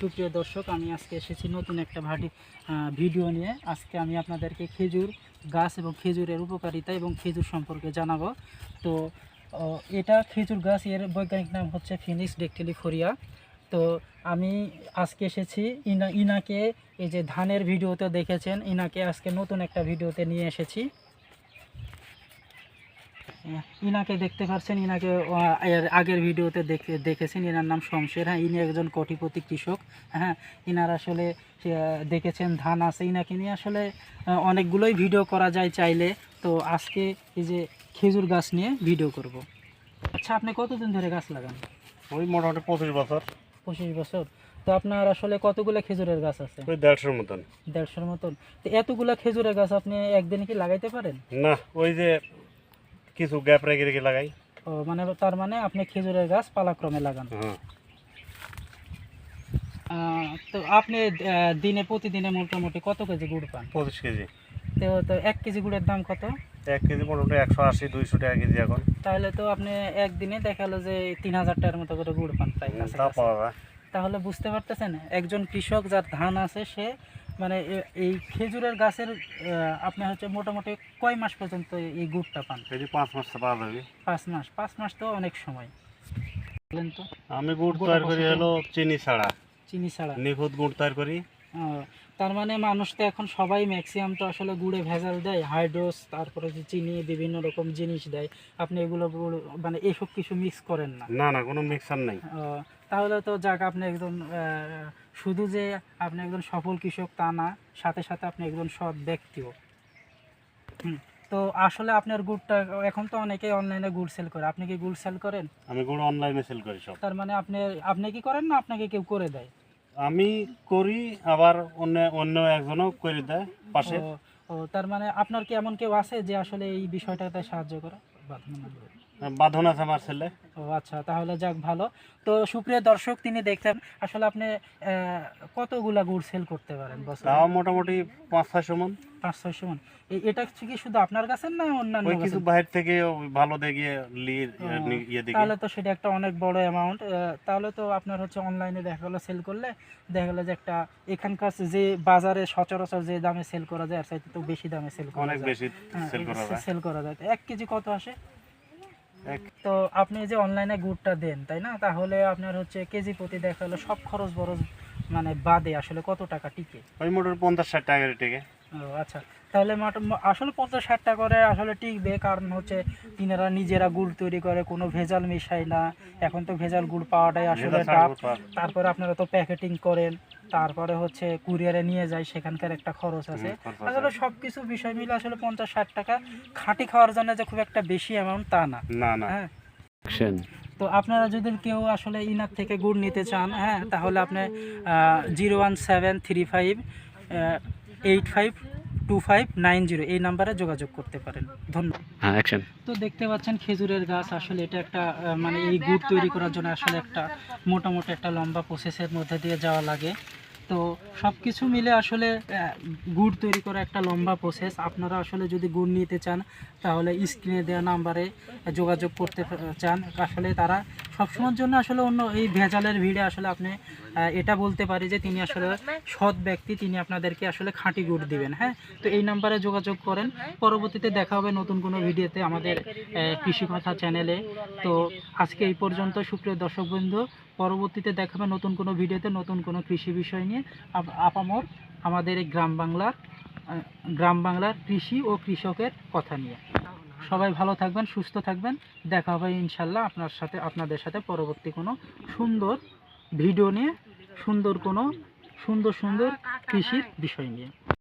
সুপ্রিয় দর্শক, আমি আজকে এসেছি নতুন একটা ভিডিও নিয়ে। আজকে আমি আপনাদেরকে খেজুর গাছ এবং খেজুরের উপকারিতা এবং খেজুর সম্পর্কে জানাবো। তো এটা খেজুর গাছ, এর বৈজ্ঞানিক নাম হচ্ছে ফিনিক্স ডেক্টিলিফোরিয়া। তো আমি আজকে এসেছি ইনাকে, এই যে ধানের ভিডিওতে দেখেছেন, ইনাকে আজকে নতুন একটা ভিডিওতে নিয়ে এসেছি। ইনাকে দেখতে পাচ্ছেন, ইনাকে এর আগের ভিডিওতে দেখেছেন। ইনার নাম শমশের। হ্যাঁ, ইনি একজন কোটিপতি কৃষক। হ্যাঁ, ইনার আসলে দেখেছেন ধান আছে। ইনাকে নিয়ে আসলে অনেকগুলোই ভিডিও করা যায় চাইলে। তো আজকে এই যে খেজুর গাছ নিয়ে ভিডিও করব। আচ্ছা, আপনি কতদিন ধরে গাছ লাগান? ওই মোটামুটি 25 বছর। 25 বছর। তো আপনার আসলে কতগুলো খেজুরের গাছ আছে? ওই 150-এর মতন। 150-এর মতন। তো এতগুলো খেজুরের গাছ আপনি একদিনে কি লাগাইতে পারেন? না, ওই যে কিছু গ্যাপ রেখে রেখে লাগাই। ও, মানে তার মানে আপনি খেজুরের গাছ পালাক্রমে লাগান। হ্যাঁ। তো আপনি প্রতিদিনে মোটামুটি কত কেজি গুড় পান? 25 কেজি। তো 1 কেজি গুড়ের দাম কত? 1 কেজি মোটামুটি 180-200 টাকা কেজি এখন। তাহলে তো আপনি একদিনে দেখালো যে 3000 টাকার মতো করে গুড় পান প্রায় কাছে। তা পাওয়া যায়। তাহলে বুঝতে পারতেছেন, একজন কৃষক যার ধান আছে সে মানে এই খেজুরের গাছের আপনি হচ্ছে মোটামুটি কয় মাস পর্যন্ত এই গুড়টা পান? এই যে 5 মাস পাওয়া যাবে। 5 মাস তো অনেক সময়। বলেন তো। আমি গুড় তৈরি করি হলো চিনি ছাড়া। চিনি ছাড়া? নিখুঁত গুড় তৈরি করি। তার মানে মানুষ তো এখন সবাই ম্যাক্সিমাম তো আসলে গুড়ে ভেজাল দেয়, হাইড্রোস, তারপরে যে চিনি, বিভিন্ন রকম জিনিস দেয়। আপনি এগুলো মানে এসব কিছু মিক্স করেন না? না না, কোনো মিক্সার নাই। তাহলে তো যাক, আপনি একজন শুধু যে আপনি একজন সফল কৃষক তা না, সাথে সাথে আপনি একজন সৎ ব্যক্তিও। তো আসলে আপনার গুড়টা, এখন তো অনেকেই অনলাইনে গুড় সেল করে, আপনি কি গুড় সেল করেন? আমি গুড় অনলাইনে সেল করি সব। তার মানে আপনি কি করেন না আপনাকে কেউ করে দেয়? আমি করি, আবার অন্য একজনও করে দেয় পাশে। ও, তার মানে আপনার কি এমন কেউ আছে যে আসলে এই বিষয়টাতে সাহায্য করে? বাঁধন আছে আমার ছেলে। ও আচ্ছা, তাহলে যাক ভালো। তো সুপ্রিয় দর্শক, তিনি দেখতেন আসলে আপনি কতগুলা গুড় সেল করতে পারেন বছরে? তাও মোটামুটি 5-6 মণ। 5-6 মণ। এটা কি শুধু আপনার কাছে না অন্যান্য? ওই কিছু বাইরে থেকে ভালো দেখে তাহলে তো সেটা একটা অনেক বড় অ্যামাউন্ট। তাহলে তো আপনার হচ্ছে অনলাইনে দেখা গেলো সেল করলে, দেখা গেলো যে একটা এখানকার যে বাজারে সচরাচর যে দামে সেল করা যায় আর চাইতে তো বেশি দামে সেল করা যায়। অনেক বেশি সেল করা যায়। তো 1 কেজি কত আসে? তো আপনি যে অনলাইনে গুড়টা দেন, তাই না? তাহলে আপনার হচ্ছে কেজি প্রতি দেখা গেলো সব খরচ বরচ মানে বাদে আসলে কত টাকা টিকে? ওই মোটামুটি 50-60 টাকা টিকে। ও আচ্ছা, তাহলে আসলে 50-60 টাকা করে আসলে টিকবে, কারণ হচ্ছে তিনারা নিজেরা গুড় তৈরি করে, কোনো ভেজাল মিশায় না। এখন তো ভেজাল গুড় পাওয়াটাই আসলে টাফ। তারপরে আপনারা তো প্যাকেটিং করেন, তারপরে হচ্ছে কুরিয়ারে নিয়ে যায়, সেখানকার একটা খরচ আছে। আসলে সব কিছু বিষয় মিলে আসলে 50-60 টাকা খাঁটি খাওয়ার জন্য যে খুব একটা বেশি অ্যামাউন্ট তা না। হ্যাঁ, তো আপনারা যদি কেউ আসলে ইনার থেকে গুড় নিতে চান, হ্যাঁ, তাহলে আপনি 01735852590 এই নাম্বারে যোগাযোগ করতে পারেন। ধন্যবাদ। তো দেখতে পাচ্ছেন খেজুরের গাছ, আসলে এটা একটা মানে এই গুড় তৈরি করার জন্য আসলে একটা মোটামুটি একটা লম্বা প্রসেসের মধ্যে দিয়ে যাওয়া লাগে। তো সব কিছু মিলে আসলে গুড় তৈরি করা একটা লম্বা প্রসেস। আপনারা আসলে যদি গুড় নিতে চান তাহলে স্ক্রিনে দেওয়া নাম্বারে যোগাযোগ করতে চান। আসলে তারা সবসময়ের জন্য আসলে অন্য এই ভেজালের ভিড়ে আসলে আপনি এটা বলতে পারি যে তিনি আসলে সৎ ব্যক্তি, তিনি আপনাদেরকে আসলে খাঁটি গুড় দিবেন। হ্যাঁ, তো এই নাম্বারে যোগাযোগ করেন। পরবর্তীতে দেখা হবে নতুন কোনো ভিডিওতে আমাদের কৃষি কথা চ্যানেলে। তো আজকে এই পর্যন্ত, সুপ্রিয় দর্শক বন্ধু। পরবর্তীতে দেখাবে নতুন কোনো ভিডিওতে নতুন কোনো কৃষি বিষয় নিয়ে, আপামর আমাদের এই গ্রাম বাংলার কৃষি ও কৃষকের কথা নিয়ে। সবাই ভালো থাকবেন, সুস্থ থাকবেন। দেখা হবে ইনশাল্লাহ আপনাদের সাথে পরবর্তী কোনো সুন্দর ভিডিও নিয়ে, সুন্দর কৃষির বিষয় নিয়ে।